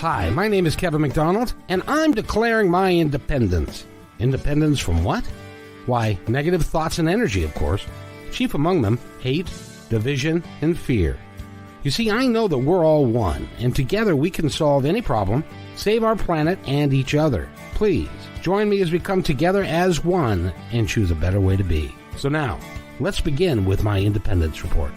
Hi, my name is Kevin McDonald, and I'm declaring my independence. Independence from what? Why, negative thoughts and energy, of course. Chief among them, hate, division, and fear. You see, I know that we're all one, and together we can solve any problem, save our planet and each other. Please, join me as we come together as one and choose a better way to be. So now, let's begin with my independence report.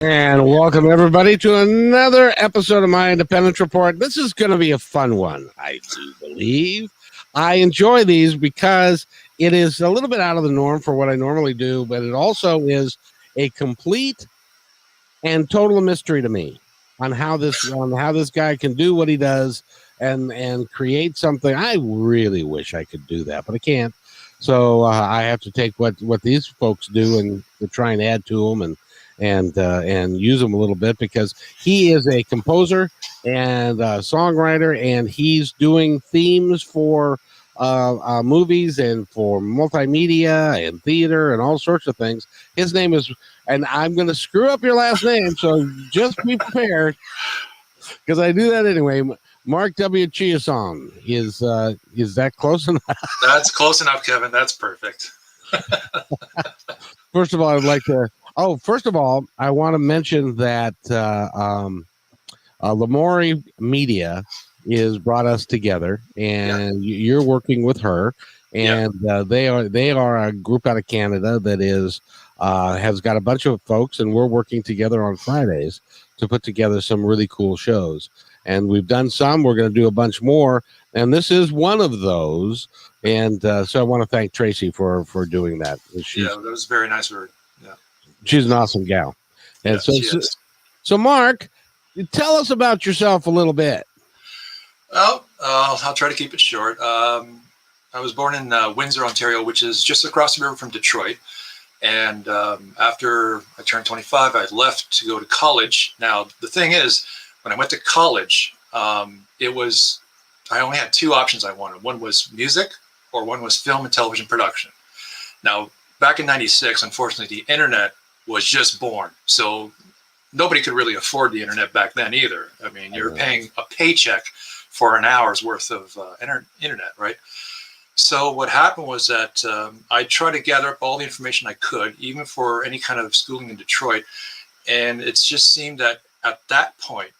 And welcome, everybody, to another episode of my Independence Report. This is going to be a fun one, I do believe. I enjoy these because it is a little bit out of the norm for what I normally do, but it also is a complete and total mystery to me on how this guy can do what he does and create something. I really wish I could do that, but I can't. So I have to take what these folks do and to try and add to them and use him a little bit, because he is a composer and a songwriter, and he's doing themes for movies and for multimedia and theater and all sorts of things. His name is, and I'm going to screw up your last name, so just be prepared, because I do that anyway. Marc W. Chiasson. Is that close enough? That's close enough, Kevin. That's perfect. First of all, I'd like to. Oh, first of all, I want to mention that Lamori Media is brought us together, and you're working with her, and they are a group out of Canada that is has got a bunch of folks, and we're working together on Fridays to put together some really cool shows. And we've done some. We're going to do a bunch more, and this is one of those. And so I want to thank Tracy for doing that. That was very nice of her. Yeah. She's an awesome gal. And yes, so Marc, tell us about yourself a little bit. Well, I'll try to keep it short. I was born in Windsor, Ontario, which is just across the river from Detroit. And after I turned 25, I left to go to college. Now, the thing is, when I went to college, I only had two options I wanted. One was music, or one was film and television production. Now, back in '96, unfortunately, the internet was just born. So nobody could really afford the internet back then either. I mean, you're paying a paycheck for an hour's worth of internet, right? So what happened was that I tried to gather up all the information I could, even for any kind of schooling in Detroit. And it just seemed that at that point,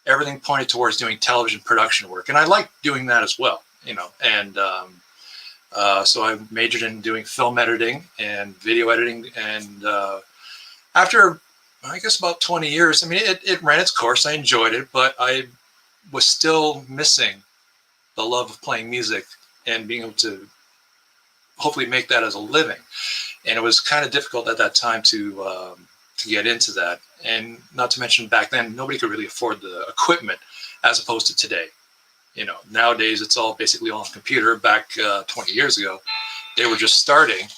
everything pointed towards doing television production work. And I liked doing that as well, and so I majored in doing film editing and video editing. And after, I guess, about 20 years, I mean, it ran its course. I enjoyed it, but I was still missing the love of playing music and being able to hopefully make that as a living. And it was kind of difficult at that time to get into that. And not to mention, back then, nobody could really afford the equipment as opposed to today. Nowadays it's all basically on a computer. Back 20 years ago, they were just starting.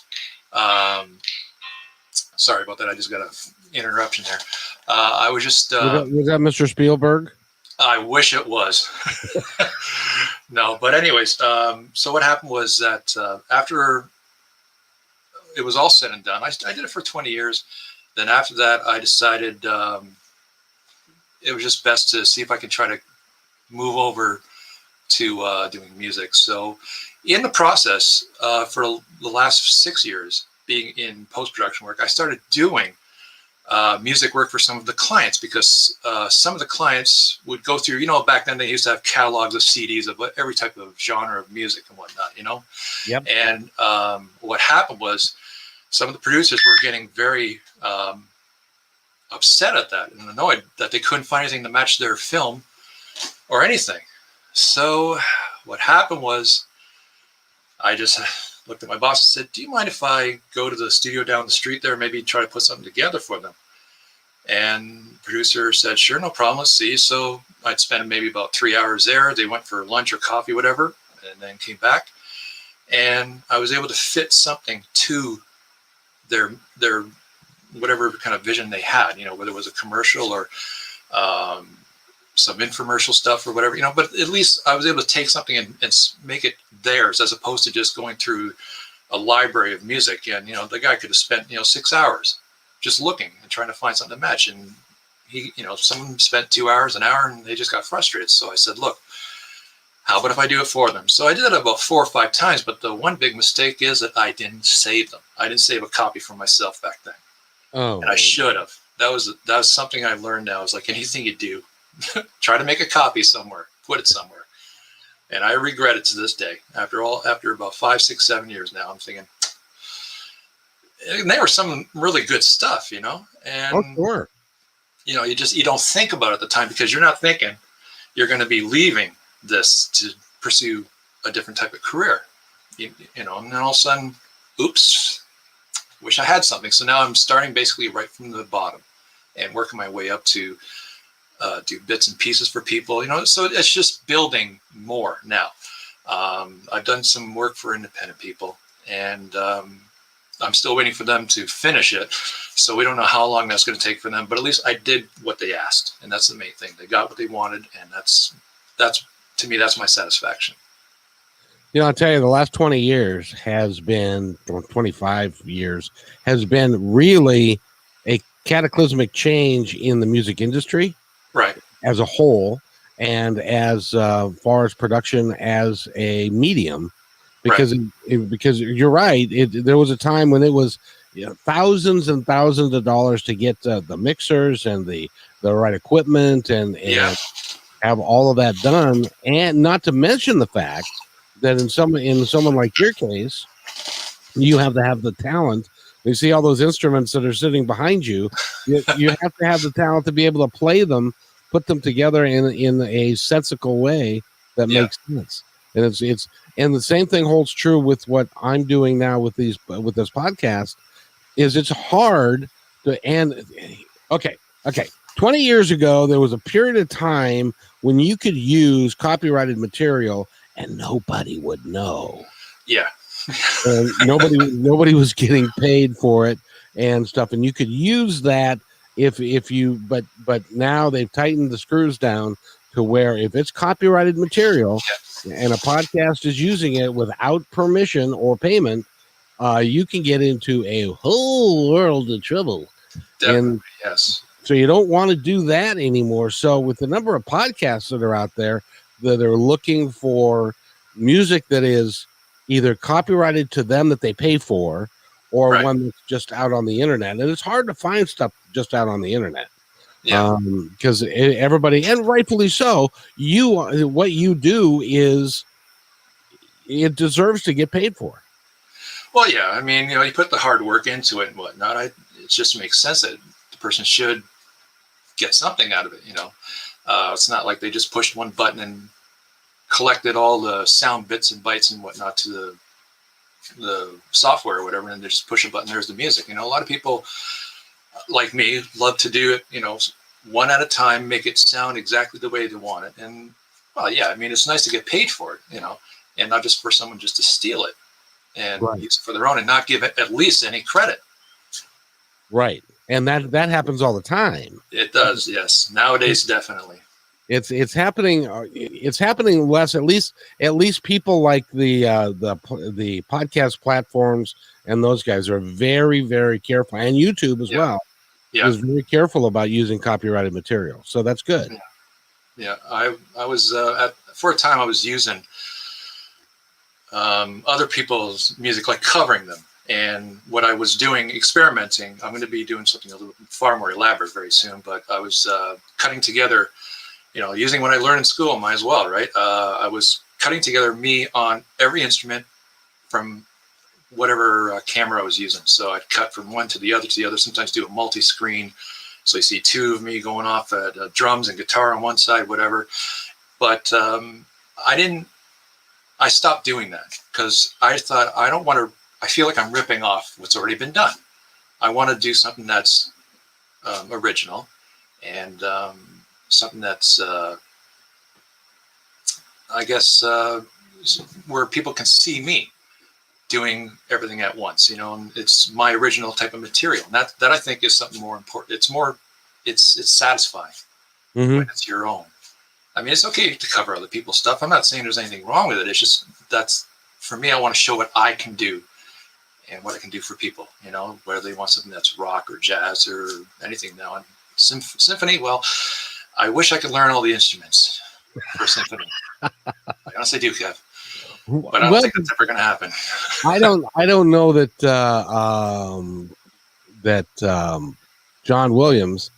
Sorry about that. I just got an interruption there. I was just... was that Mr. Spielberg? I wish it was. No, but anyways, so what happened was that after it was all said and done, I did it for 20 years. Then after that, I decided it was just best to see if I could try to move over to doing music. So in the process, for the last 6 years being in post-production work, I started doing music work for some of the clients, because some of the clients would go through, back then they used to have catalogs of CDs of every type of genre of music and whatnot, Yep. And what happened was some of the producers were getting very upset at that and annoyed that they couldn't find anything to match their film or anything. So what happened was I just looked at my boss and said, do you mind if I go to the studio down the street there, maybe try to put something together for them? And the producer said, sure, no problem, let's see. So I'd spend maybe about 3 hours there. They went for lunch or coffee, whatever, and then came back. And I was able to fit something to their whatever kind of vision they had, whether it was a commercial or some infomercial stuff or whatever, but at least I was able to take something and make it theirs, as opposed to just going through a library of music, and the guy could have spent 6 hours just looking and trying to find something to match, and he, someone spent 2 hours, an hour, and they just got frustrated. So I said, look, how about if I do it for them? So I did it about 4 or 5 times, but the one big mistake is that I didn't save them. I didn't save a copy for myself back then. Oh, and I should have. That was something I've learned now. Is like anything you do, try to make a copy somewhere, put it somewhere. And I regret it to this day. After about 5, 6, 7 years now, I'm thinking, and they were some really good stuff, and oh, sure. you don't think about it at the time, because you're not thinking you're going to be leaving this to pursue a different type of career, and then all of a sudden, oops, wish I had something. So now I'm starting basically right from the bottom and working my way up to do bits and pieces for people, so it's just building more now. I've done some work for independent people, and I'm still waiting for them to finish it. So we don't know how long that's going to take for them, but at least I did what they asked, and that's the main thing. They got what they wanted, and that's to me, that's my satisfaction. I'll tell you, the last 20 years has been, 25 years, has been really a cataclysmic change in the music industry, right, as a whole, and as far as production as a medium, because right. Because you're right, there was a time when it was thousands and thousands of dollars to get the mixers and the right equipment and have all of that done, and not to mention the fact that in someone like your case, you have to have the talent. You see all those instruments that are sitting behind you. You have to have the talent to be able to play them, put them together in a sensical way that makes sense. And it's and the same thing holds true with what I'm doing now with this podcast. Is it's hard to okay. 20 years ago, there was a period of time when you could use copyrighted material and nobody would know. Yeah. And nobody was getting paid for it and stuff. And you could use that if you, but now they've tightened the screws down to where if it's copyrighted material and a podcast is using it without permission or payment, you can get into a whole world of trouble. Definitely, and yes. So you don't want to do that anymore. So with the number of podcasts that are out there that are looking for music that is either copyrighted to them that they pay for, or one that's just out on the internet, and it's hard to find stuff just out on the internet. Because everybody, and rightfully so, what you do is it deserves to get paid for. Well, yeah, I mean, you put the hard work into it and whatnot. It just makes sense that the person should get something out of it. It's not like they just pushed one button and collected all the sound bits and bytes and whatnot to the software or whatever, and they just push a button, there's the music. A lot of people like me love to do it, one at a time, make it sound exactly the way they want it. And well, yeah, I mean, it's nice to get paid for it, and not just for someone just to steal it and use it for their own and not give it at least any credit. Right. And that happens all the time. It does, yes. Nowadays, definitely. It's happening. It's happening less. At least people like the podcast platforms and those guys are very, very careful, and YouTube as well. Yeah, is very careful about using copyrighted material. So that's good. Yeah. I was for a time I was using other people's music, like covering them. And what I was doing, experimenting, I'm going to be doing something a little far more elaborate very soon, but I was cutting together, using what I learned in school, might as well, right? I was cutting together me on every instrument from whatever camera I was using. So I'd cut from one to the other, sometimes do a multi-screen. So you see two of me going off at drums and guitar on one side, whatever. But I stopped doing that because I thought, I feel like I'm ripping off what's already been done. I want to do something that's original and something that's, I guess, where people can see me doing everything at once, and it's my original type of material. And that I think is something more important. It's satisfying when it's your own. I mean, it's okay to cover other people's stuff. I'm not saying there's anything wrong with it. It's just for me, I want to show what I can do and what I can do for people, whether they want something that's rock or jazz or anything now. And symphony, well, I wish I could learn all the instruments for symphony. I honestly do, Kev. But I don't think that's ever going to happen. I don't know that John Williams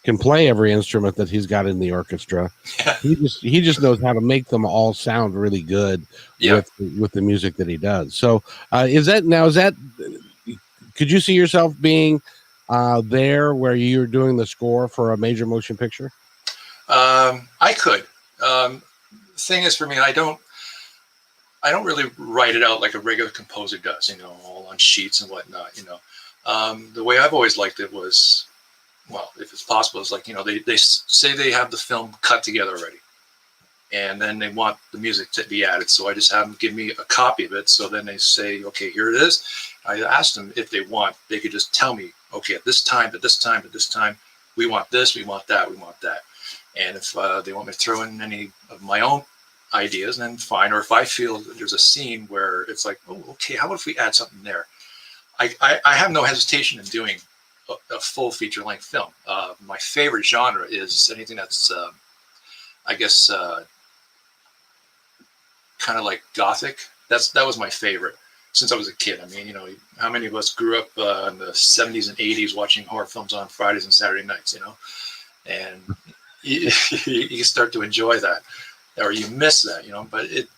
can play every instrument that he's got in the orchestra. Yeah. He just knows how to make them all sound really good with the music that he does. So could you see yourself being there where you're doing the score for a major motion picture? I could. The thing is, for me, I don't really write it out like a regular composer does, all on sheets and whatnot. The way I've always liked it was, well, if it's possible, it's like, they say they have the film cut together already, and then they want the music to be added. So I just have them give me a copy of it. So then they say, okay, here it is. I asked them if they could just tell me, okay, at this time, we want this, we want that, we want that. And if they want me to throw in any of my own ideas, then fine. Or if I feel that there's a scene where it's like, oh, okay, how about if we add something there? I have no hesitation in doing a full feature-length film. My favorite genre is anything that's, I guess, kind of like Gothic. That was my favorite since I was a kid. I mean, how many of us grew up in the 70s and 80s watching horror films on Fridays and Saturday nights, and you start to enjoy that, or you miss that, but it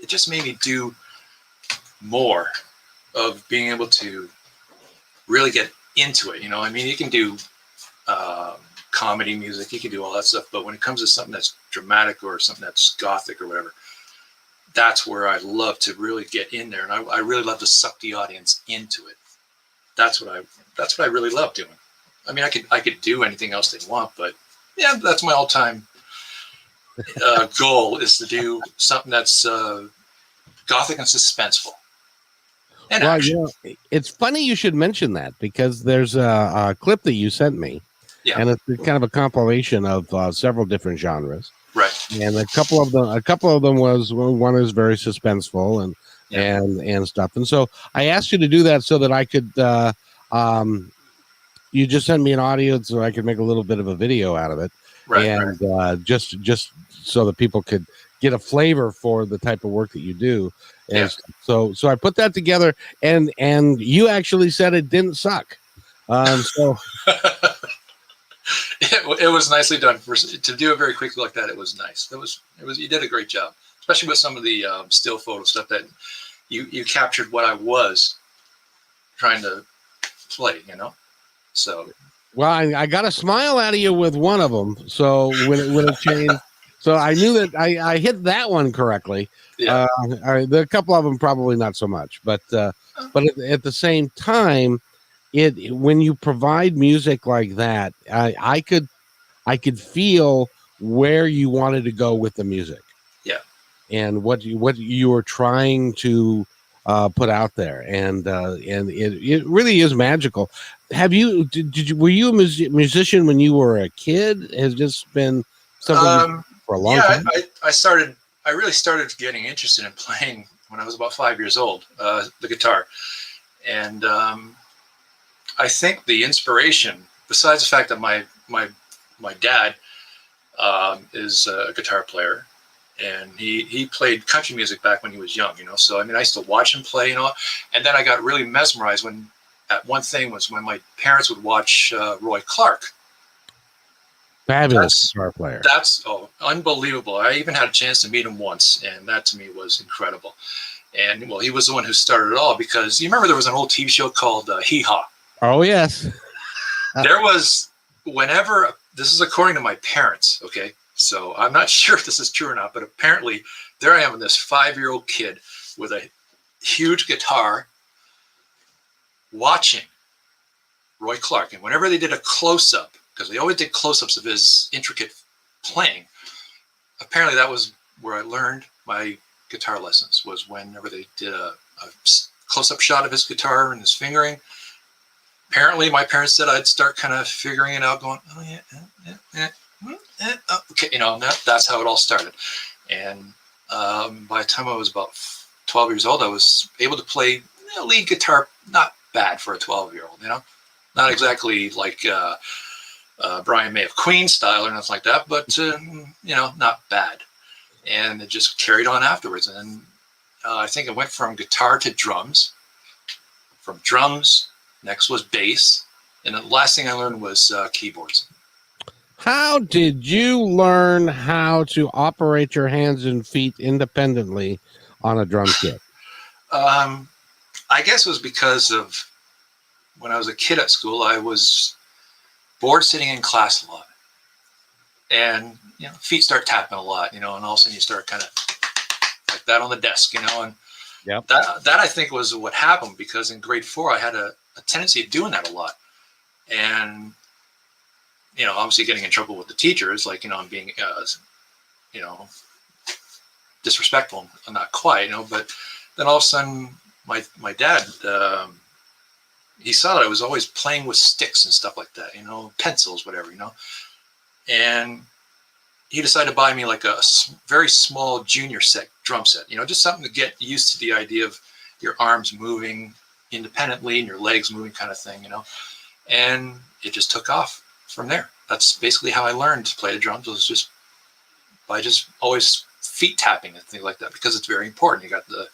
just made me do more of being able to really get into it. I mean, you can do comedy music, you can do all that stuff, but when it comes to something that's dramatic or something that's Gothic or whatever, that's where I love to really get in there, and I really love to suck the audience into it. That's what I really love doing. I mean, I could do anything else they want, but yeah, that's my all-time goal, is to do something that's Gothic and suspenseful. And well, it's funny you should mention that, because there's a clip that you sent me, and it's kind of a compilation of several different genres. Right. And a couple of them was, one is very suspenseful and stuff. And so I asked you to do that so that I could. You just sent me an audio so I could make a little bit of a video out of it, just so that people could get a flavor for the type of work that you do. And so I put that together, and you actually said it didn't suck. So it was nicely done. To do it very quickly like that, it was nice. It was. You did a great job, especially with some of the still photo stuff that you captured what I was trying to play. So, well, I got a smile out of you with one of them. So when it changed, so I knew that I hit that one correctly. Yeah. The couple of them probably not so much, but at the same time, when you provide music like that, I could feel where you wanted to go with the music. Yeah. And what you were trying to put out there, and it really is magical. Were you a musician when you were a kid? Has this been something for a long time? I really started getting interested in playing when I was about 5 years old, the guitar. And I think the inspiration, besides the fact that my dad is a guitar player, and he played country music back when he was young, So I mean, I used to watch him play, and then I got really mesmerized when my parents would watch Roy Clark. Fabulous guitar player. That's unbelievable. I even had a chance to meet him once, and that to me was incredible. And well, he was the one who started it all, because you remember there was an old TV show called Hee Haw. Oh yes. There was, this is according to my parents, okay? So I'm not sure if this is true or not, but apparently there I am, this 5-year-old kid with a huge guitar watching Roy Clark. And whenever they did a close-up, because they always did close-ups of his intricate playing, apparently that was where I learned my guitar lessons, was whenever they did a close-up shot of his guitar and his fingering. Apparently my parents said I'd start kind of figuring it out, going, oh yeah, okay, that's how it all started. And by the time I was about 12 years old, I was able to play lead guitar. Not bad for a 12-year-old, not exactly like Brian May of Queen style or nothing like that, but not bad. And it just carried on afterwards. And I think it went from guitar to drums. From drums, next was bass, and the last thing I learned was keyboards. How did you learn how to operate your hands and feet independently on a drum kit? I guess it was because of when I was a kid at school, I was bored sitting in class a lot. And, feet start tapping a lot, and all of a sudden you start kind of like that on the desk, and yep. that I think was what happened, because in grade 4, I had a tendency of doing that a lot. And, obviously getting in trouble with the teachers, like, I'm being, disrespectful, not quite, but then all of a sudden my dad, he saw that I was always playing with sticks and stuff like that, pencils, whatever, and he decided to buy me like a very small junior set drum set, just something to get used to the idea of your arms moving independently and your legs moving kind of thing, and it just took off from there. That's basically how I learned to play the drums, was just by just always feet tapping and things like that, because it's very important. You got the,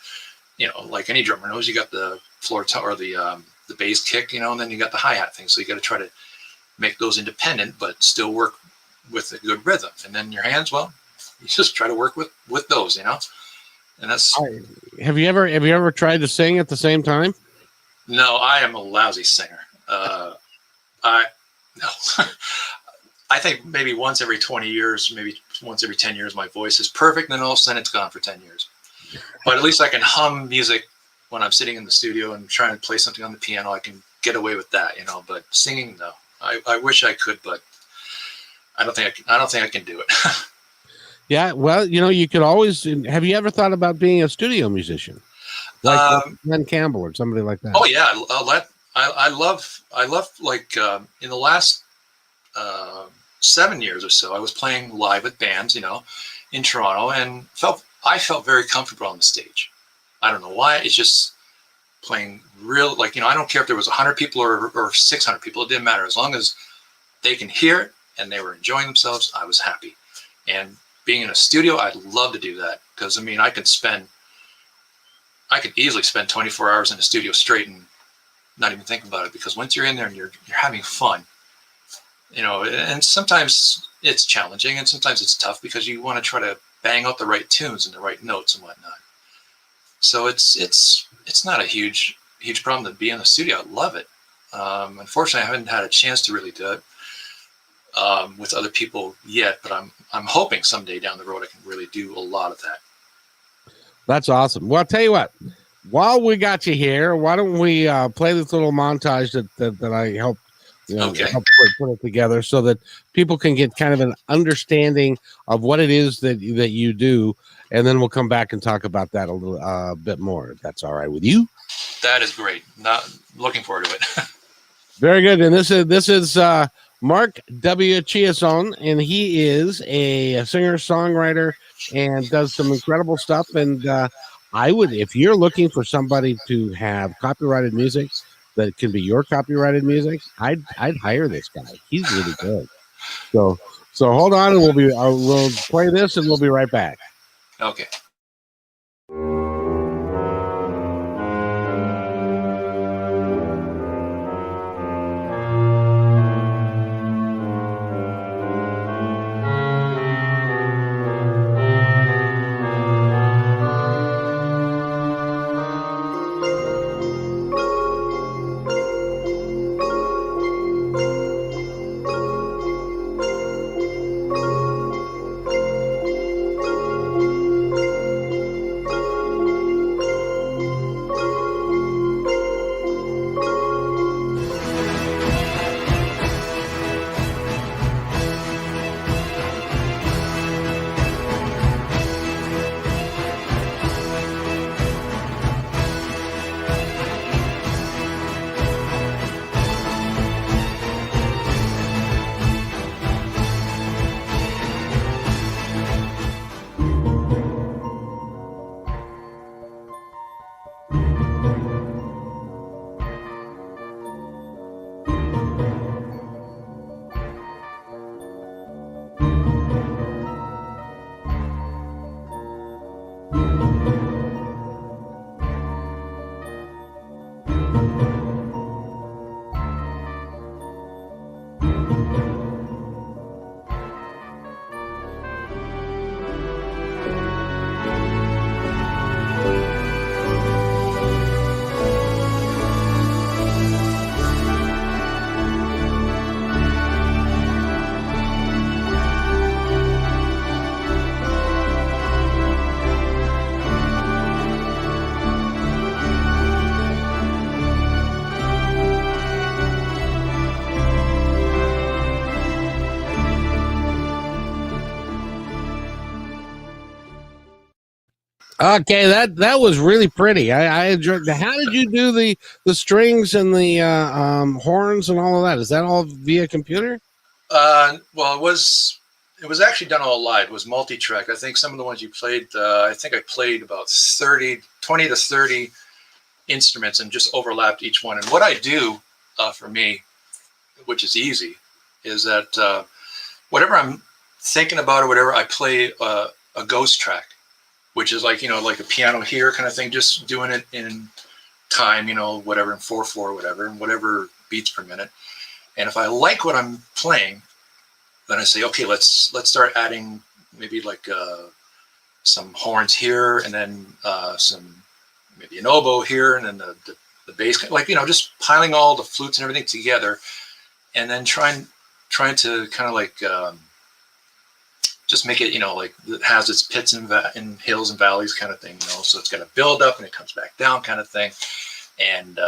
like any drummer knows, you got the floor or the bass kick, and then you got the hi-hat thing. So you got to try to make those independent, but still work with a good rhythm. And then your hands, well, you just try to work with those, and that's. Have you ever tried to sing at the same time? No, I am a lousy singer. No. I think maybe once every 20 years, maybe once every 10 years, my voice is perfect. And then all of a sudden it's gone for 10 years. But at least I can hum music when I'm sitting in the studio and trying to play something on the piano. I can get away with that, but singing, no. I wish I could, but I don't think I can do it. Yeah. Well, you could always, have you ever thought about being a studio musician? Like Glenn Campbell or somebody like that? Oh yeah. I love like in the last 7 years or so, I was playing live with bands, in Toronto, and I felt very comfortable on the stage. I don't know why. It's just playing real, like, I don't care if there was 100 people or 600 people. It didn't matter. As long as they can hear it and they were enjoying themselves, I was happy. And being in a studio, I'd love to do that, because I could easily spend 24 hours in the studio straight and not even think about it, because once you're in there and you're having fun, and sometimes it's challenging and sometimes it's tough, because you want to try to bang out the right tunes and the right notes and whatnot. So it's not a huge problem to be in the studio. I love it. Unfortunately, I haven't had a chance to really do it with other people yet, but I'm hoping someday down the road I can really do a lot of that. That's awesome. Well, I'll tell you what, while we got you here, why don't we play this little montage that I helped, help put it together, so that people can get kind of an understanding of what it is that you do, and then we'll come back and talk about that a little bit more, if that's all right with you. That is great. Not looking forward to it. Very good. And this is Marc W. Chiasson, and he is a singer songwriter and does some incredible stuff. And I would, if you're looking for somebody to have copyrighted music that can be your copyrighted music, I'd hire this guy. He's really good. So hold on, and we'll play this, and we'll be right back. Okay. Okay, that was really pretty. I enjoyed. How did you do the strings and the horns and all of that? Is that all via computer? Well, it was actually done all live. It was multi-track. I think some of the ones you played, I think I played about 20 to 30 instruments and just overlapped each one. And what I do for me, which is easy, is that whatever I'm thinking about or whatever, I play a ghost track, which is like, like a piano here kind of thing, just doing it in time, whatever, in 4/4, whatever, and whatever beats per minute. And if I like what I'm playing, then I say, okay, let's start adding maybe like some horns here, and then maybe an oboe here, and then the bass, like, just piling all the flutes and everything together, and then trying to kind of like just make it, like it has its pits and hills and valleys kind of thing, so it's got to build up and it comes back down kind of thing. And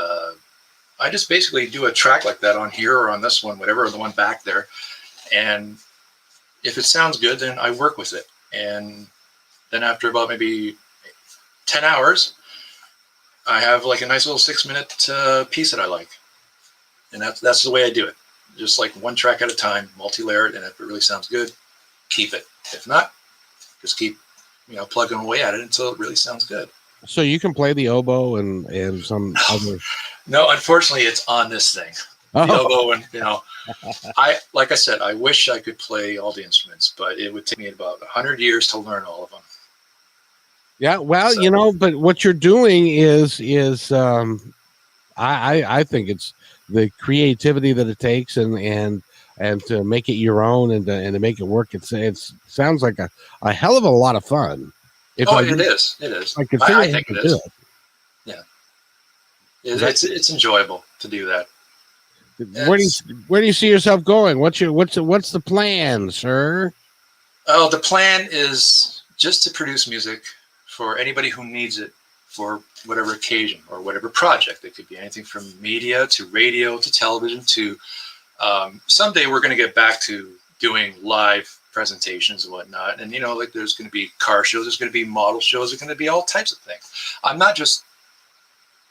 I just basically do a track like that on here or on this one, whatever, or the one back there. And if it sounds good, then I work with it. And then after about maybe 10 hours, I have like a nice little 6-minute piece that I like. And that's the way I do it. Just like one track at a time, multi-layer it. And if it really sounds good, keep it. If not, just keep, plugging away at it until it really sounds good. So you can play the oboe and some other. No, unfortunately, it's on this thing. The oboe, and like I said, I wish I could play all the instruments, but it would take me about 100 years to learn all of them. Yeah, well, but what you're doing is I think it's the creativity that it takes and to make it your own and to make it work. It sounds like a hell of a lot of fun. It is. I think it is. Yeah, it's enjoyable to do that. Where do you see yourself going? What's the plan, sir? Oh, the plan is just to produce music for anybody who needs it for whatever occasion or whatever project. It could be anything from media to radio to television to someday we're going to get back to doing live presentations and whatnot. And, like there's going to be car shows, there's going to be model shows, there's going to be all types of things. I'm not just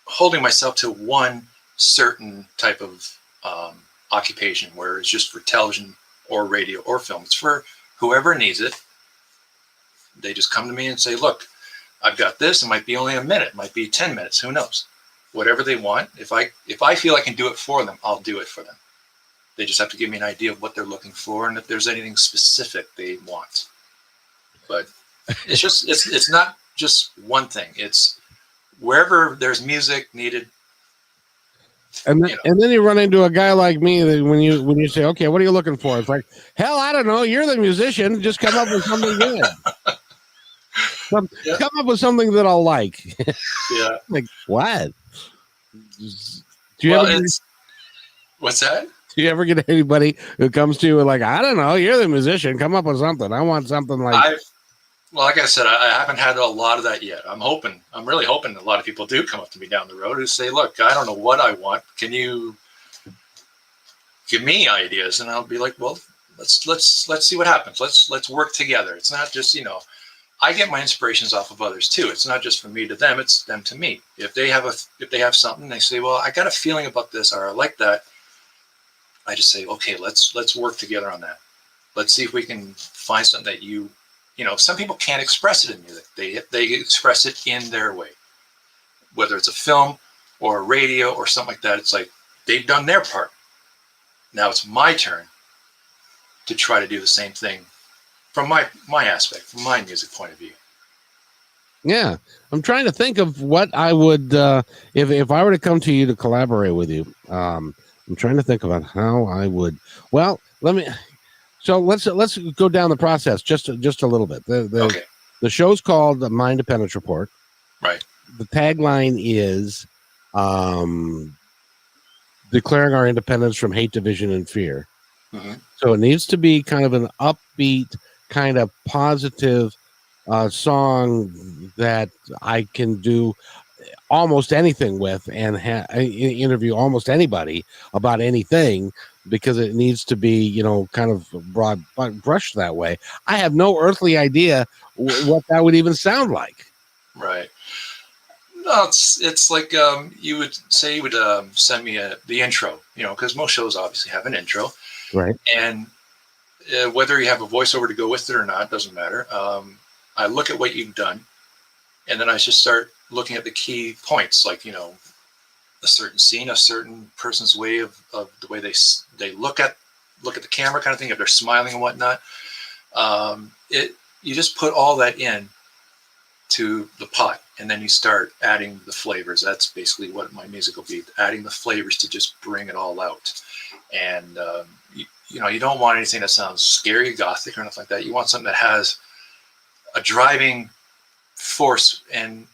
holding myself to one certain type of occupation where it's just for television or radio or film. It's for whoever needs it. They just come to me and say, look, I've got this. It might be only a minute, it might be 10 minutes, who knows? Whatever they want. If I feel I can do it for them, I'll do it for them. They just have to give me an idea of what they're looking for and if there's anything specific they want. But it's not just one thing. It's wherever there's music needed. And then you run into a guy like me that when you say, okay, what are you looking for? It's like, hell, I don't know. You're the musician. Just come up with something good. Come up with something that I'll like. Yeah. Like what? Do you ever? What's that? Do you ever get anybody who comes to you and like, I don't know, you're the musician, come up with something. I want something like. Well, like I said, I haven't had a lot of that yet. I'm really hoping a lot of people do come up to me down the road and say, look, I don't know what I want. Can you give me ideas? And I'll be like, well, let's see what happens. Let's work together. It's not just, I get my inspirations off of others too. It's not just from me to them, it's them to me. If they have something, they say, well, I got a feeling about this, or I like that. I just say, okay, let's work together on that. Let's see if we can find something that some people can't express it in music. They express it in their way, whether it's a film or a radio or something like that. It's like they've done their part. Now it's my turn to try to do the same thing from my aspect, from my music point of view. Yeah, I'm trying to think of what I would if I were to come to you to collaborate with you. I'm trying to think about how I would. Well, let's go down the process just a little bit. Okay. The show's called the Mind Independence Report. Right. The tagline is declaring our independence from hate, division, and fear. Mm-hmm. So it needs to be kind of an upbeat, kind of positive song that I can do almost anything with and interview almost anybody about anything, because it needs to be, kind of broad brush that way. I have no earthly idea what that would even sound like. Right. No, it's like you would say you would send me the intro, because most shows obviously have an intro, Right. and whether you have a voiceover to go with it or not doesn't matter. I look at what you've done, and then I just start looking at the key points, like a certain scene, a certain person's way of the way they look at the camera, kind of thing. If they're smiling and whatnot, you just put all that in to the pot, and then you start adding the flavors. That's basically what my music will be, adding the flavors to just bring it all out. And you don't want anything that sounds scary, gothic, or anything like that. You want something that has a driving force and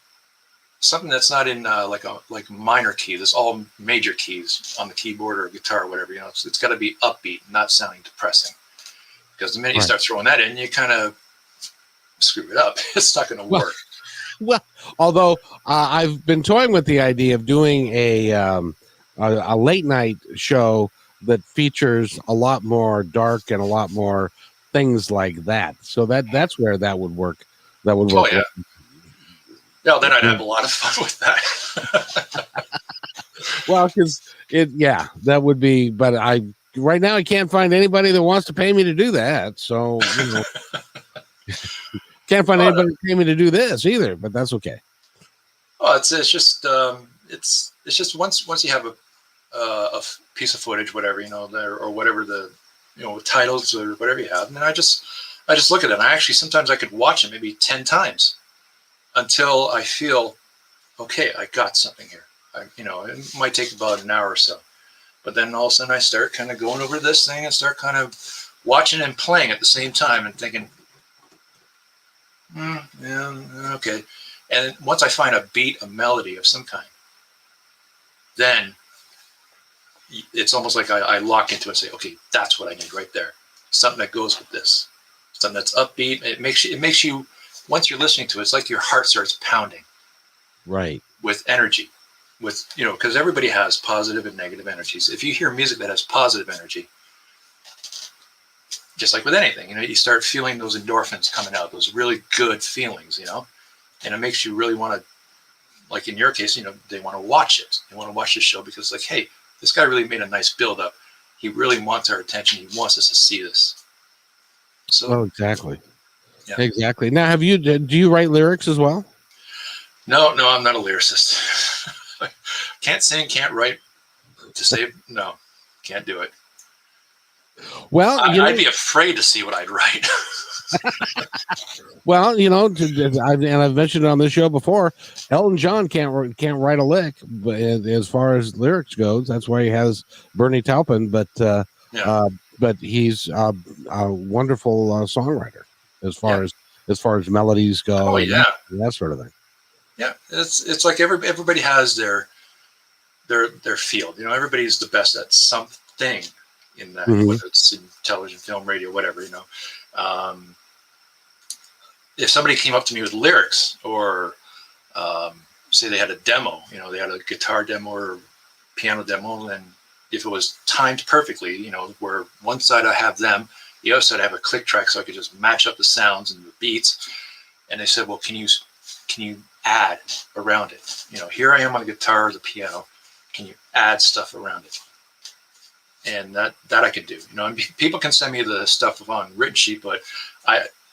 something that's not in like minor keys. It's all major keys on the keyboard or guitar or whatever. It's got to be upbeat, not sounding depressing. Because the minute you start throwing that in, you kind of screw it up. It's not going to work. Well, although I've been toying with the idea of doing a late night show that features a lot more dark and a lot more things like that. So that's where that would work. That would work. Oh, yeah. Yeah, then I'd have a lot of fun with that. Well, because that would be. But right now I can't find anybody that wants to pay me to do that. So can't find anybody to pay me to do this either. But that's okay. Oh, it's just once you have a piece of footage, whatever there, or whatever the titles or whatever you have, and then I just look at it. And sometimes I could watch it maybe 10 times until I feel okay. I got something here. It might take about an hour or so, but then all of a sudden I start kind of going over this thing and start kind of watching and playing at the same time and thinking, yeah, okay. And once I find a beat, a melody of some kind, then it's almost like I lock into it and say, okay, that's what I need right there. Something that goes with this. Something that's upbeat. It makes you, once you're listening to it, it's like your heart starts pounding. Right. With energy. Because everybody has positive and negative energies. If you hear music that has positive energy, just like with anything, you start feeling those endorphins coming out, those really good feelings, and it makes you really want to, like in your case, they want to watch it. They want to watch the show because, like, hey, this guy really made a nice build up. He really wants our attention. He wants us to see this. So, exactly. Yeah. Exactly. Now, do you write lyrics as well? No, I'm not a lyricist. Can't sing, can't write. No, can't do it. Well, I'd be afraid to see what I'd write. Well, I've mentioned it on this show before. Elton John can't write a lick, but as far as lyrics goes, that's why he has Bernie Taupin. But he's a wonderful songwriter as far as melodies go. Oh yeah, that sort of thing. Yeah, it's like everybody has their field. Everybody's the best at something in that, whether it's in television, film, radio, whatever. If somebody came up to me with lyrics, or say they had a demo, they had a guitar demo or piano demo, and if it was timed perfectly, where one side I have them, the other side I have a click track, so I could just match up the sounds and the beats. And they said, well, can you add around it? Here I am on the guitar or the piano. Can you add stuff around it? And that I could do. People can send me the stuff on written sheet, but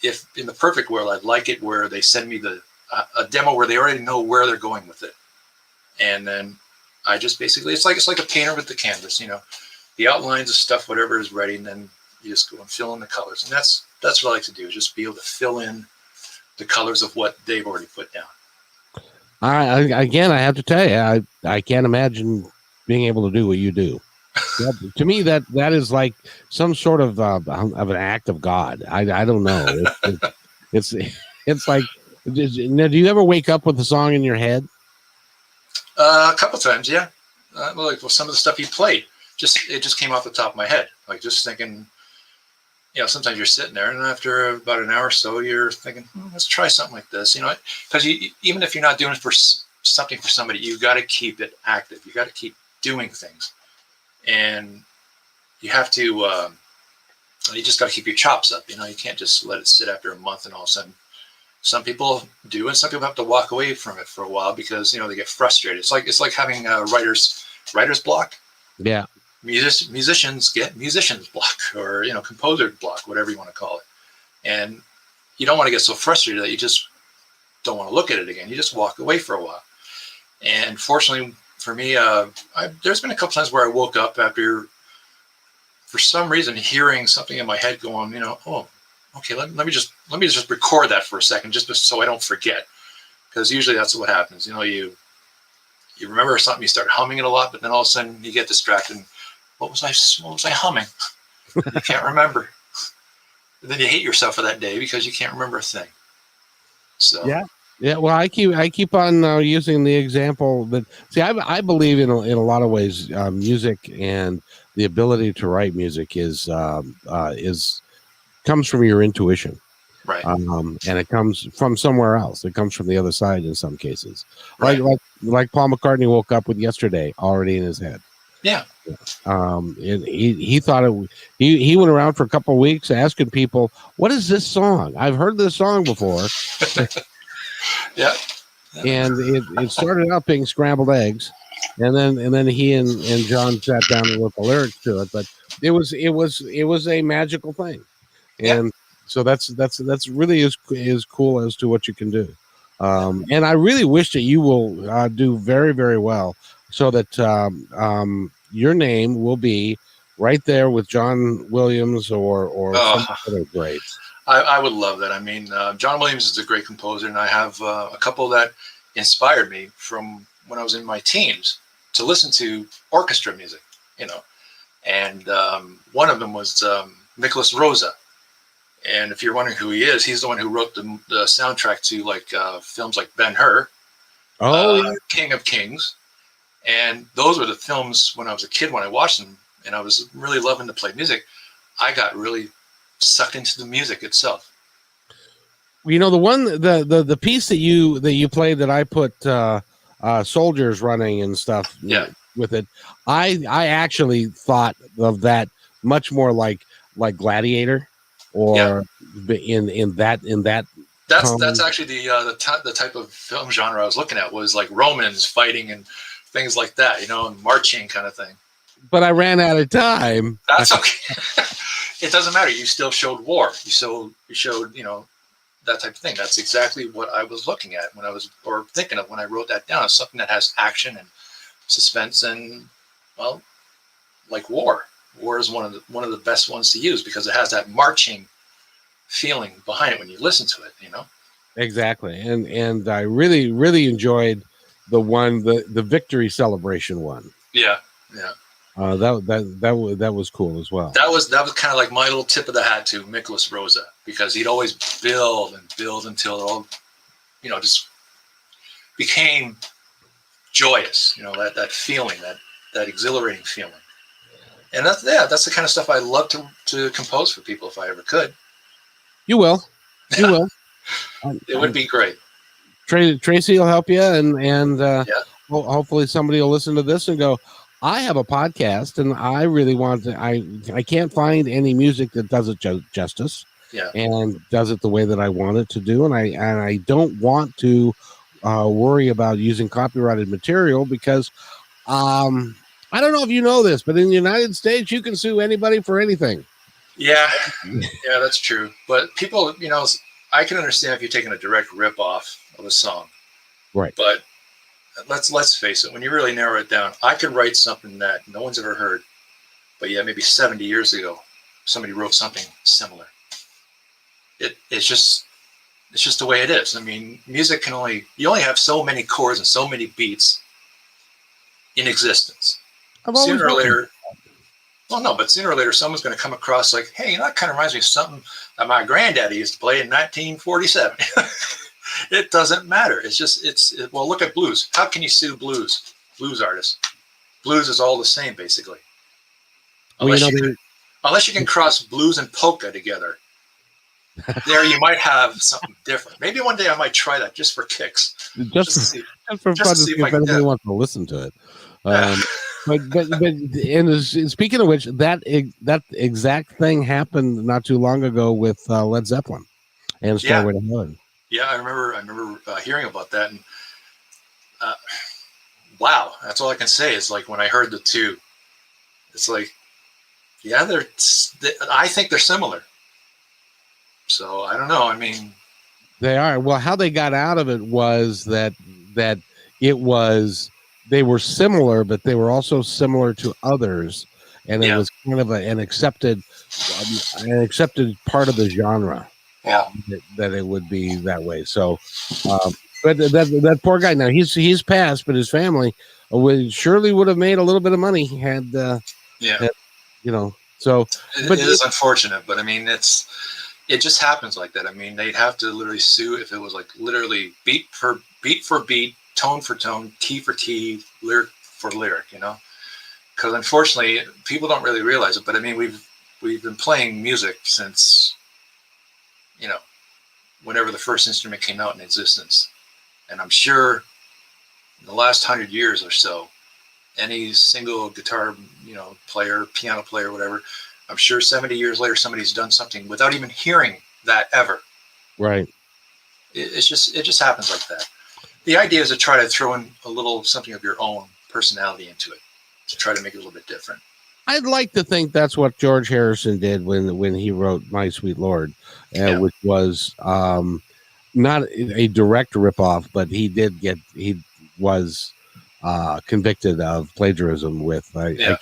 if in the perfect world, I'd like it where they send me a demo where they already know where they're going with it, and then I just basically it's like a painter with the canvas. The outlines of stuff, whatever is ready, and then you just go and fill in the colors, and that's what I like to do. Is just be able to fill in the colors of what they've already put down. Again, I have to tell you, I can't imagine being able to do what you do. To me, that is like some sort of an act of God. I don't know. It's like. Now, do you ever wake up with a song in your head? A couple times, yeah. Some of the stuff he played, it just came off the top of my head. Like just thinking, sometimes you're sitting there, and after about an hour or so, you're thinking, let's try something like this. Because even if you're not doing it for something for somebody, you got to keep it active. You got to keep doing things. And you have to, you just got to keep your chops up. You can't just let it sit after a month and all of a sudden Some people do, and some people have to walk away from it for a while because they get frustrated. It's like having a writer's block. Yeah. Musicians get musician's block, or composer block, whatever you want to call it. And you don't want to get so frustrated that you just don't want to look at it again. You just walk away for a while. And fortunately for me, there's been a couple times where I woke up after, for some reason, hearing something in my head going, oh, okay, let me just record that for a second, just so I don't forget. Because usually that's what happens. You remember something, you start humming it a lot, but then all of a sudden you get distracted. What was I humming? You can't remember. And then you hate yourself for that day because you can't remember a thing. So yeah. Well, I keep on using the example that, see, I believe in a lot of ways, music and the ability to write music is comes from your intuition, right? And it comes from somewhere else. It comes from the other side in some cases, right. like Paul McCartney woke up with Yesterday already in his head. Yeah. And he thought he went around for a couple of weeks asking people, what is this song? I've heard this song before. Yeah. And it started out being Scrambled Eggs, and then he and John sat down and wrote the lyrics to it. But it was a magical thing, and so that's really is cool as to what you can do. And I really wish that you will do very, very well, so that your name will be right there with John Williams or some other greats. I would love that. I mean, John Williams is a great composer, and I have a couple that inspired me from when I was in my teens to listen to orchestra music, And one of them was Nicholas Rosa. And if you're wondering who he is, he's the one who wrote the soundtrack to films like Ben-Hur, King of Kings. And those were the films when I was a kid, when I watched them, and I was really loving to play music. I got really sucked into the music itself. The piece that you played that I put soldiers running and stuff with it, I actually thought of that much more like Gladiator, or in that that's actually the type of film genre I was looking at, was like Romans fighting and things like that, and marching kind of thing. But I ran out of time. That's okay. It doesn't matter. You still showed war. You showed that type of thing. That's exactly what I was looking at or thinking of when I wrote that down. It's something that has action and suspense, and like war. War is one of the best ones to use because it has that marching feeling behind it when you listen to it. Exactly, and I really, really enjoyed the victory celebration one. Yeah. That was cool as well. That was kind of like my little tip of the hat to Nicholas Rosa, because he'd always build until it all, just became joyous. That feeling, that exhilarating feeling. And that's the kind of stuff I love to compose for people if I ever could. You will. It would be great. Tracy will help you, and hopefully somebody will listen to this and go, I have a podcast, and I really want to. I can't find any music that does it justice, and does it the way that I want it to do, and I don't want to worry about using copyrighted material, because I don't know if you know this, but in the United States you can sue anybody for anything. Yeah, that's true. But people, I can understand if you're taking a direct rip off of a song, right? But let's face it, when you really narrow it down, I could write something that no one's ever heard, but maybe 70 years ago, somebody wrote something similar. It's just the way it is. I mean, music you only have so many chords and so many beats in existence. Sooner or later, someone's going to come across like, hey, that kind of reminds me of something that my granddaddy used to play in 1947. It doesn't matter. Well, look at blues. How can you sue blues artists? Blues is all the same, basically. Unless you can cross blues and polka together. There you might have something different. Maybe one day I might try that just for kicks. Just for fun to see if anybody wants to listen to it. And speaking of which, that exact thing happened not too long ago with Led Zeppelin and Stairway to Heaven. Yeah, I remember hearing about that, and uh, wow, that's all I can say is like when I heard the two, it's like, yeah, I think they're similar. So I don't know. I mean, They are. Well, how they got out of it was that it was they were similar, but they were also similar to others, and it yeah, was kind of an accepted part of the genre yeah, that it would be that way. So, but that poor guy now he's passed, but his family surely would have made a little bit of money had yeah. had, you know. So, It but is unfortunate, but I mean, it just happens like that. I mean, they'd have to literally sue if it was like literally beat for beat, tone for tone, key for key, lyric for lyric, you know? Because unfortunately, people don't really realize it. But I mean, we've been playing music since, you know, whenever the first instrument came out in existence, and I'm sure in the last 100 years or so, any single guitar, player, piano player, whatever, I'm sure 70 years later somebody's done something without even hearing that ever. right. It just happens like that. The idea is to try to throw in a little something of your own personality into it, to try to make it a little bit different. I'd like to think that's what George Harrison did when he wrote "My Sweet Lord," Yeah. which was not a direct ripoff, but he was convicted of plagiarism with Yeah.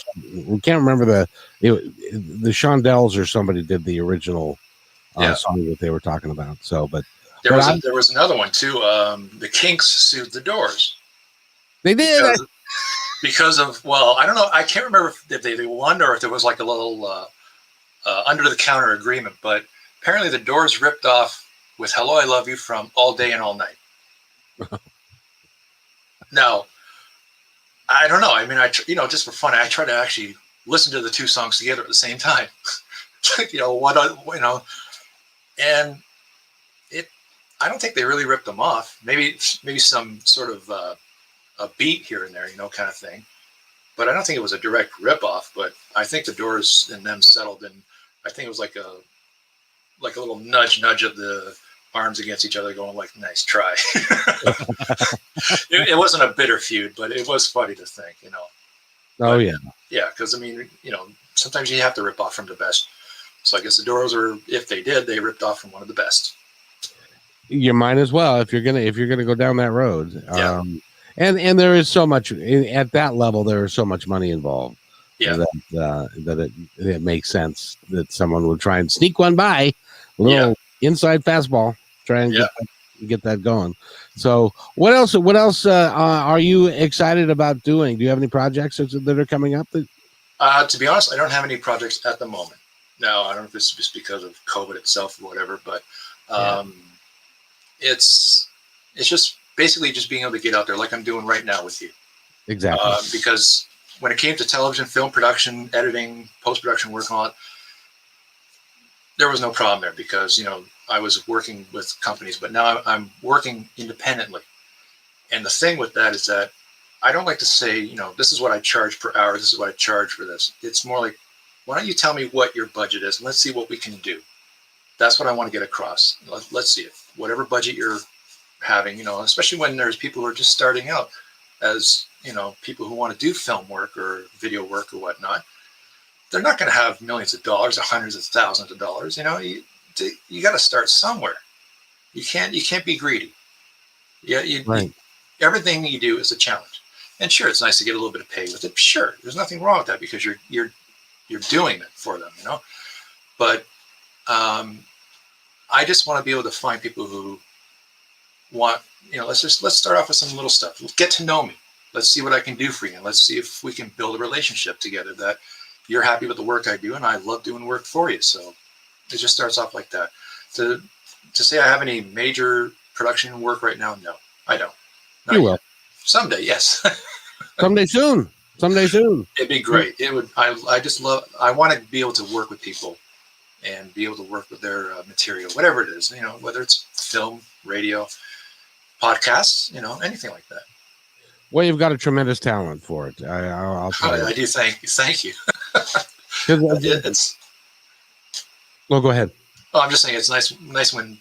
we can't remember the Shondells or somebody did the original Yeah. song that they were talking about. So, but There was another one too. The Kinks sued the Doors they did. because of, well, I don't know. I can't remember if they won or if there was like a little under the counter agreement. But apparently the Doors ripped off with "Hello, I Love You" from "All Day and All Night." Now, I don't know. I mean, just for fun, I try to actually listen to the two songs together at the same time. And I don't think they really ripped them off. Maybe some sort of a beat here and there, kind of thing. But I don't think it was a direct rip off. But I think the Doors and them settled, and I think it was like a little nudge of the arms against each other, going like, "Nice try." It wasn't a bitter feud, but it was funny to think, Oh yeah, yeah, because I mean, sometimes you have to rip off from the best. So I guess the Doors if they did, they ripped off from one of the best. you might as well if you're gonna go down that road. Yeah. And there is so much at that level. There is so much money involved. Yeah. That it makes sense that someone would try and sneak one by, a little inside fastball, try and get that going. So what else are you excited about doing? Do you have any projects that are coming up? To be honest, I don't have any projects at the moment. Now, I don't know if it's just because of COVID itself or whatever, but it's just basically just being able to get out there like I'm doing right now with you. Exactly. Because when it came to television, film production, editing, post-production work on it, there was no problem there because, I was working with companies, but now I'm working independently. And the thing with that is that I don't like to say, this is what I charge per hour. This is what I charge for this. It's more like, why don't you tell me what your budget is? And let's see what we can do. That's what I want to get across. Let's see if whatever budget you're having, especially when there's people who are just starting out as, people who want to do film work or video work or whatnot. They're not going to have millions of dollars or hundreds of thousands of dollars. You got to start somewhere. You can't be greedy. Yeah. Everything you do is a challenge. And sure, it's nice to get a little bit of pay with it. Sure. There's nothing wrong with that because you're doing it for them, But I just want to be able to find people who want, let's start off with some little stuff. Get to know me. Let's see what I can do for you. And let's see if we can build a relationship together that you're happy with the work I do and I love doing work for you. So it just starts off like that. To say I have any major production work right now, no, I don't. Not you will. Someday, yes. Someday soon. It'd be great. It would. I want to be able to work with people and be able to work with their material, whatever it is, whether it's film, radio, podcasts, anything like that. Well, you've got a tremendous talent for it. I'll tell you. I do. Thank you. Well, go ahead. I'm just saying it's nice when,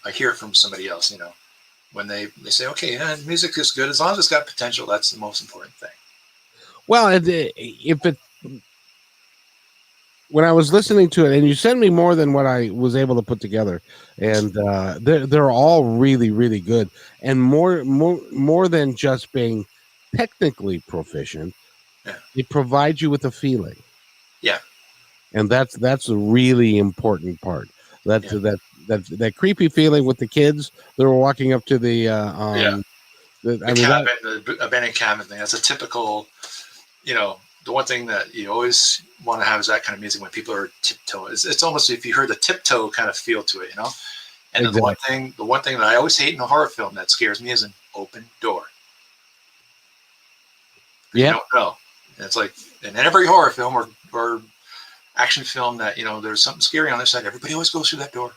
I hear it from somebody else, when they say, okay, yeah, music is good. As long as it's got potential, that's the most important thing. Well, when I was listening to it, and you sent me more than what I was able to put together, and they're all really, really good, and more than just being technically proficient, Yeah. they provide you with a feeling. Yeah. And that's a really important part. That creepy feeling with the kids that were walking up to the abandoned cabin thing. That's a typical, the one thing that you always want to have is that kind of music when people are tiptoeing. It's almost if you heard the tiptoe kind of feel to it, And exactly. the one thing that I always hate in a horror film that scares me is an open door. Yeah. You don't know. And it's like in every horror film or action film that, there's something scary on the side, everybody always goes through that door.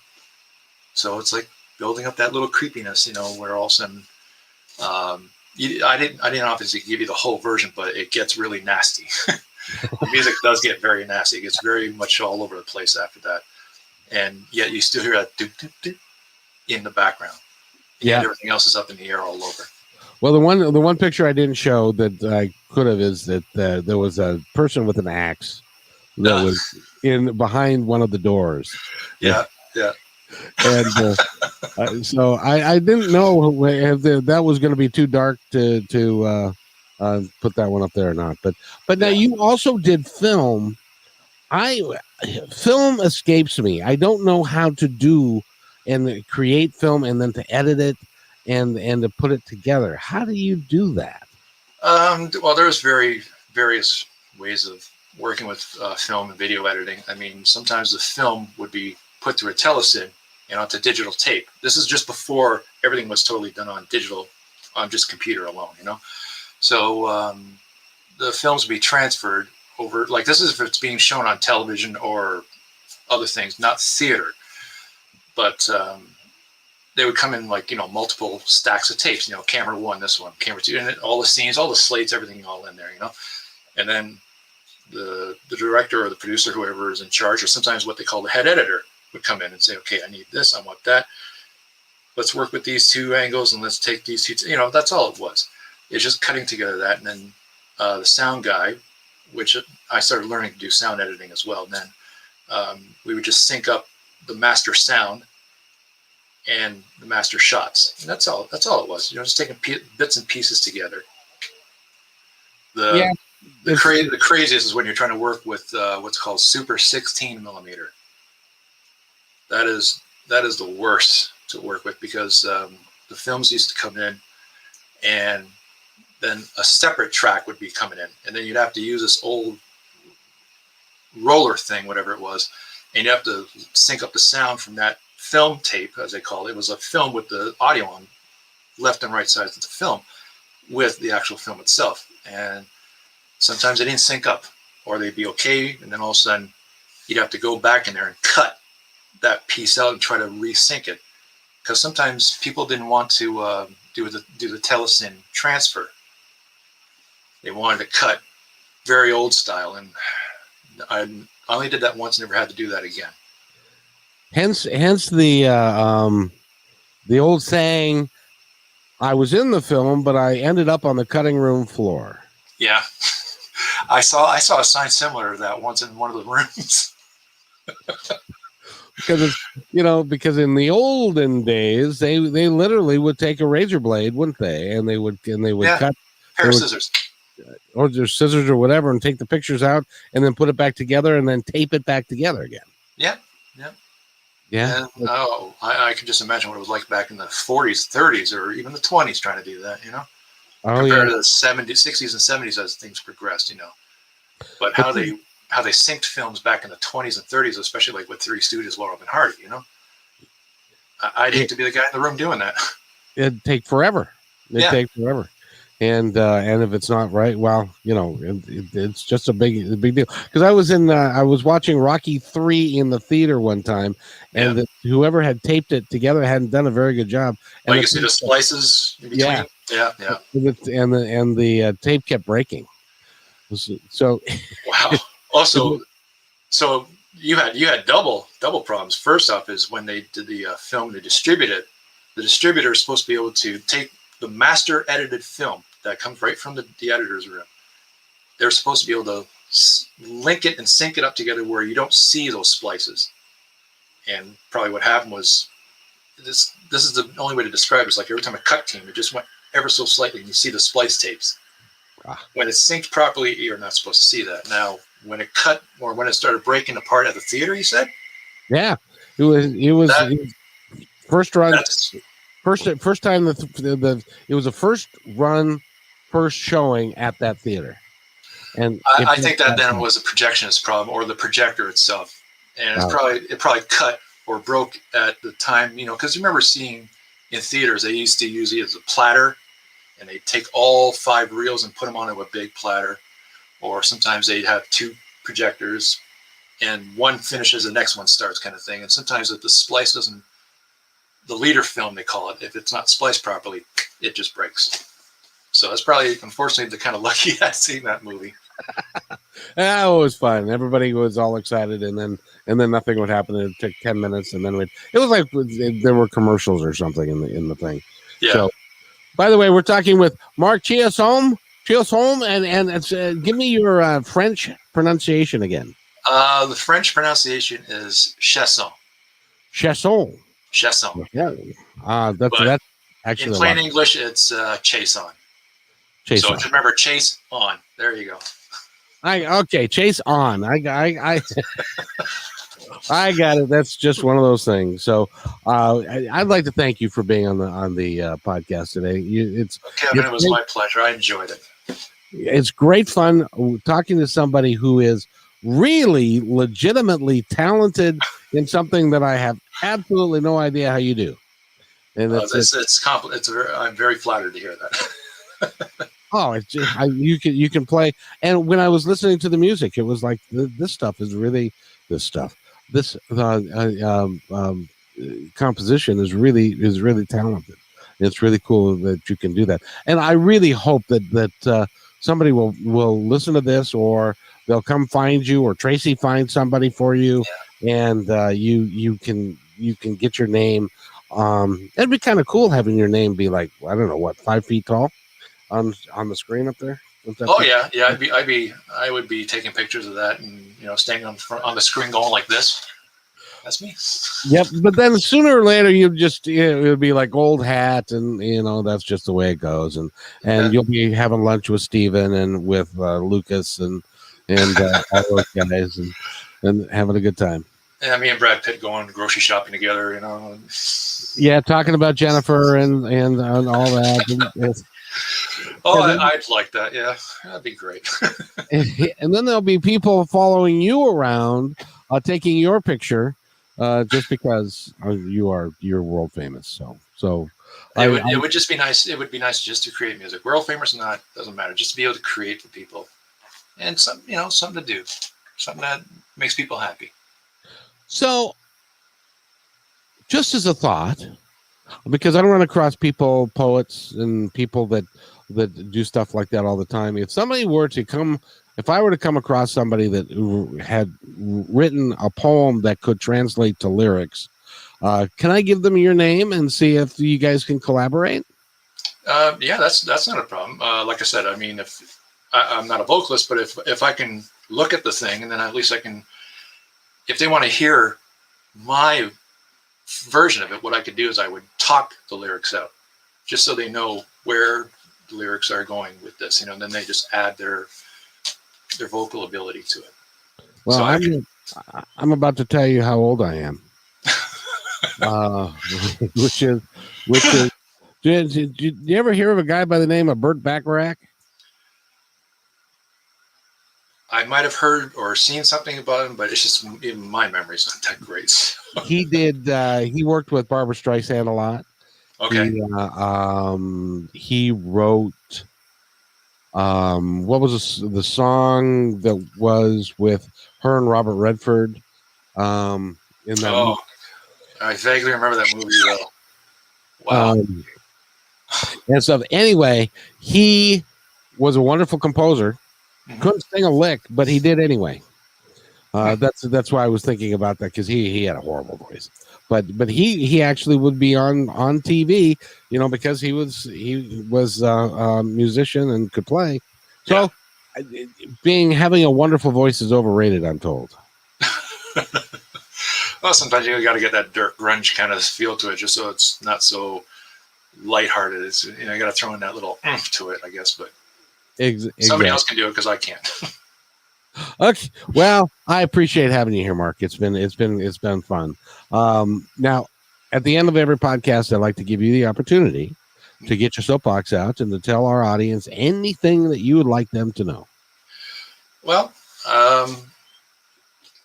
So it's like building up that little creepiness, where all of a sudden, I didn't obviously give you the whole version, but it gets really nasty. The music does get very nasty. It gets very much all over the place after that. And yet you still hear that doop, doop, doop in the background. Yeah. And everything else is up in the air all over. Well, the one picture I didn't show that I could have is that there was a person with an axe that was behind one of the doors. Yeah. And so I didn't know if that was going to be too dark to put that one up there or not. But now you also did film. Film escapes me. I don't know how to do and create film and then to edit it and to put it together. How do you do that? Well, there's various ways of working with film and video editing. I mean, sometimes the film would be put through a telecine and onto digital tape. This is just before everything was totally done on digital, on just computer alone, So the films would be transferred over, like this is if it's being shown on television or other things, not theater. But they would come in like, multiple stacks of tapes, camera one, this one, camera two, and all the scenes, all the slates, everything all in there, And then the director or the producer, whoever is in charge, or sometimes what they call the head editor, would come in and say, okay, I need this, I want that. Let's work with these two angles and let's take these two, that's all it was. It's just cutting together that. And then the sound guy, which I started learning to do sound editing as well. And then we would just sync up the master sound and the master shots. And that's all it was, just taking bits and pieces together. The craziest is when you're trying to work with what's called super 16 millimeter. That is the worst to work with because the films used to come in and then a separate track would be coming in. And then you'd have to use this old roller thing, whatever it was. And you have to sync up the sound from that film tape, as they call it. It was a film with the audio on left and right sides of the film with the actual film itself. And sometimes they didn't sync up or they'd be okay. And then all of a sudden you'd have to go back in there and cut that piece out and try to resync it, because sometimes people didn't want to do the telecine transfer. They wanted to cut very old style, and I only did that once, never had to do that again. Hence the old saying, I was in the film, but I ended up on the cutting room floor. Yeah. I saw a sign similar to that once in one of the rooms. Because in the olden days they literally would take a razor blade, wouldn't they? And they would cut pair of scissors. Or just scissors or whatever, and take the pictures out and then put it back together and then tape it back together again. Yeah. And, I can just imagine what it was like back in the 40s, 30s, or even the 20s trying to do that, compared to the 70s, 60s and 70s as things progressed, But how they synced films back in the 20s and 30s, especially like with Three Stooges, Laurel and Hardy, I'd hate to be the guy in the room doing that. It'd take forever. Take forever. And if it's not right, well, it's just a big deal. Because I was watching Rocky 3 in the theater one time, and whoever had taped it together hadn't done a very good job. And you see the splices in between. Yeah. And the tape kept breaking. So wow. Also, so you had double problems. First off, is when they did the film to distribute it. The distributor is supposed to be able to take the master edited film that comes right from the editor's room. They're supposed to be able to link it and sync it up together where you don't see those splices. And probably what happened was this is the only way to describe it. It's like every time a cut came, it just went ever so slightly, and you see the splice tapes. When it's synced properly, you're not supposed to see that. Now, when it cut or when it started breaking apart at the theater, you said? Yeah, it was first run, first time it was a first run, first showing at that theater. And I think that then was a projectionist problem or the projector itself, and it probably cut or broke at the time, because you remember seeing in theaters they used to use it as a platter, and they take all 5 reels and put them onto a big platter, or sometimes they'd have 2 projectors, and one finishes, the next one starts, kind of thing. And sometimes if the splice doesn't, the leader film they call it, if it's not spliced properly, it just breaks. So that's probably, unfortunately, the kind of lucky I seen that movie. It was fun. Everybody was all excited, and then nothing would happen. It took 10 minutes, and then it was like there were commercials or something in the thing. Yeah. So, by the way, we're talking with Marc Chiasson, and give me your French pronunciation again. The French pronunciation is Chiasson. Chiasson. Chiasson. Yeah. That's actually in plain English, it's Chiasson. So just remember, chase on. There you go. Chase on. I I got it. That's just one of those things. So I'd like to thank you for being on the podcast today. Kevin, it was my pleasure. I enjoyed it. It's great fun talking to somebody who is really legitimately talented in something that I have absolutely no idea how you do. And I'm very flattered to hear that. Oh, it's just, you can play. And when I was listening to the music, it was like this stuff is really this composition is really talented. It's really cool that you can do that. And I really hope that somebody will listen to this, or they'll come find you, or Tracy finds somebody for you, and you can get your name. It'd be kind of cool having your name be like, I don't know what, 5 feet tall on the screen up there. Oh yeah. I would be taking pictures of that, and standing on the screen going like this. That's me. Yep, but then sooner or later it would be like old hat, and that's just the way it goes, and you'll be having lunch with Steven and with Lucas and all those guys and having a good time. Yeah, me and Brad Pitt going grocery shopping together, Yeah, talking about Jennifer and all that. I'd like that. Yeah, that'd be great. And then there'll be people following you around, taking your picture, just because you're world famous. So it would just be nice. It would be nice just to create music. World famous or not, doesn't matter. Just to be able to create for people, and something to do, something that makes people happy. So, just as a thought, because I don't run across poets and people that do stuff like that all the time. If I were to come across somebody that had written a poem that could translate to lyrics, can I give them your name and see if you guys can collaborate? Yeah, that's not a problem. Like I said, I mean, if I'm not a vocalist, but if I can look at the thing, and then at least I can, if they want to hear my version of it, what I could do is I would talk the lyrics out, just so they know where the lyrics are going with this, and then they just add their vocal ability to it. Well, so I'm about to tell you how old I am. Which is did you ever hear of a guy by the name of Burt Bacharach? I might have heard or seen something about him, but it's just even my memory's not that great. So. He worked with Barbra Streisand a lot. Okay. He wrote what was the song that was with her and Robert Redford in that movie? I vaguely remember that movie though. Wow. And so anyway, he was a wonderful composer. Mm-hmm. Couldn't sing a lick, but he did anyway. That's why I was thinking about that, because he had a horrible voice, but he actually would be on TV, because he was a musician and could play. Yeah. So having a wonderful voice is overrated, I'm told. Well, sometimes you got to get that dirt grunge kind of feel to it, just so it's not so lighthearted. It's, you got to throw in that little oomph to it, I guess. But somebody else can do it, because I can't. Okay. Well, I appreciate having you here, Mark. It's been fun. Now, at the end of every podcast, I'd like to give you the opportunity to get your soapbox out and to tell our audience anything that you would like them to know. Well,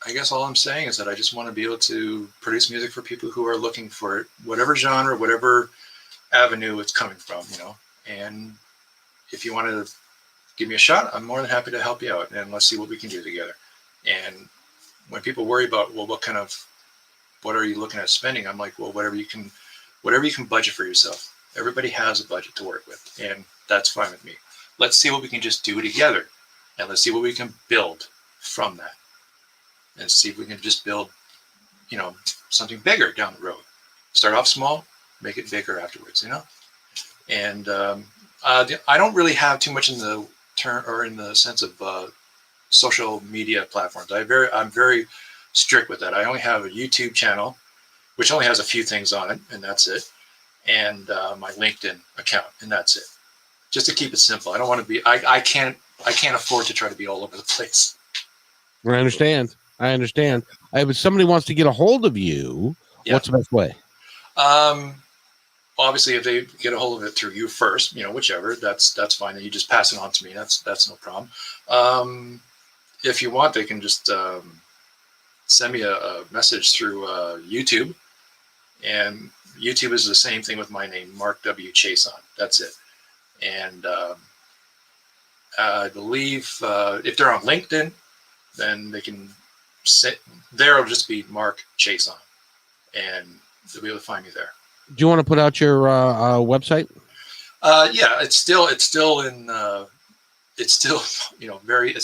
I guess all I'm saying is that I just want to be able to produce music for people who are looking for it, whatever genre, whatever avenue it's coming from, And if you want to give me a shot, I'm more than happy to help you out, and let's see what we can do together. And when people worry about, well, what are you looking at spending? I'm like, well, whatever you can budget for yourself. Everybody has a budget to work with, and that's fine with me. Let's see what we can just do together, and let's see what we can build from that, and see if we can just build, something bigger down the road. Start off small, make it bigger afterwards, And I don't really have too much in the in the sense of social media platforms. I'm very strict with that. I only have a YouTube channel, which only has a few things on it, and that's it. And my LinkedIn account, and that's it. Just to keep it simple. I don't want to be. I can't afford to try to be all over the place. I understand. If somebody wants to get a hold of you, what's the best way? Obviously, if they get a hold of it through you first, whichever, that's fine. And you just pass it on to me. That's no problem. If you want, they can just send me a message through YouTube. And YouTube is the same thing with my name, Marc W. Chiasson. That's it. And I believe if they're on LinkedIn, then they can there will just be Marc Chiasson, and they'll be able to find me there. Do you want to put out your website? Yeah, it's still it's a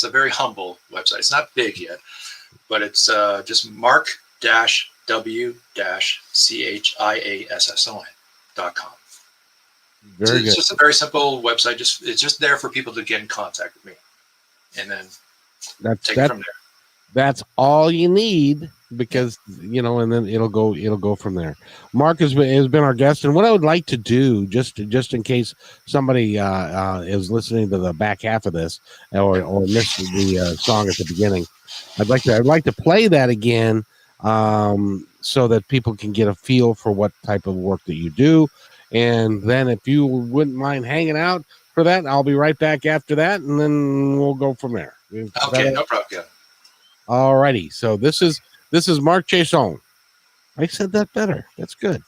very humble website. It's not big yet, but it's just marc-w-chiasson.com. Very good. It's just a very simple website. It's just there for people to get in contact with me, and then take it from there. That's all you need, because and then it'll go from there. Marc has been our guest, and what I would like to do, just in case somebody is listening to the back half of this or missed the song at the beginning, I'd like to play that again, so that people can get a feel for what type of work that you do. And then if you wouldn't mind hanging out for that, I'll be right back after that, and then we'll go from there. Okay, no problem. Yeah. All righty. So this is Marc Chiasson. I said that better. That's good.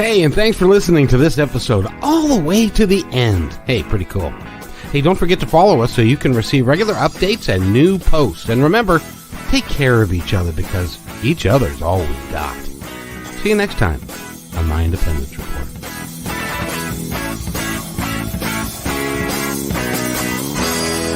Hey, and thanks for listening to this episode all the way to the end. Hey, pretty cool. Hey, don't forget to follow us so you can receive regular updates and new posts. And remember, take care of each other because each other's all we've got. See you next time on My Independence Report.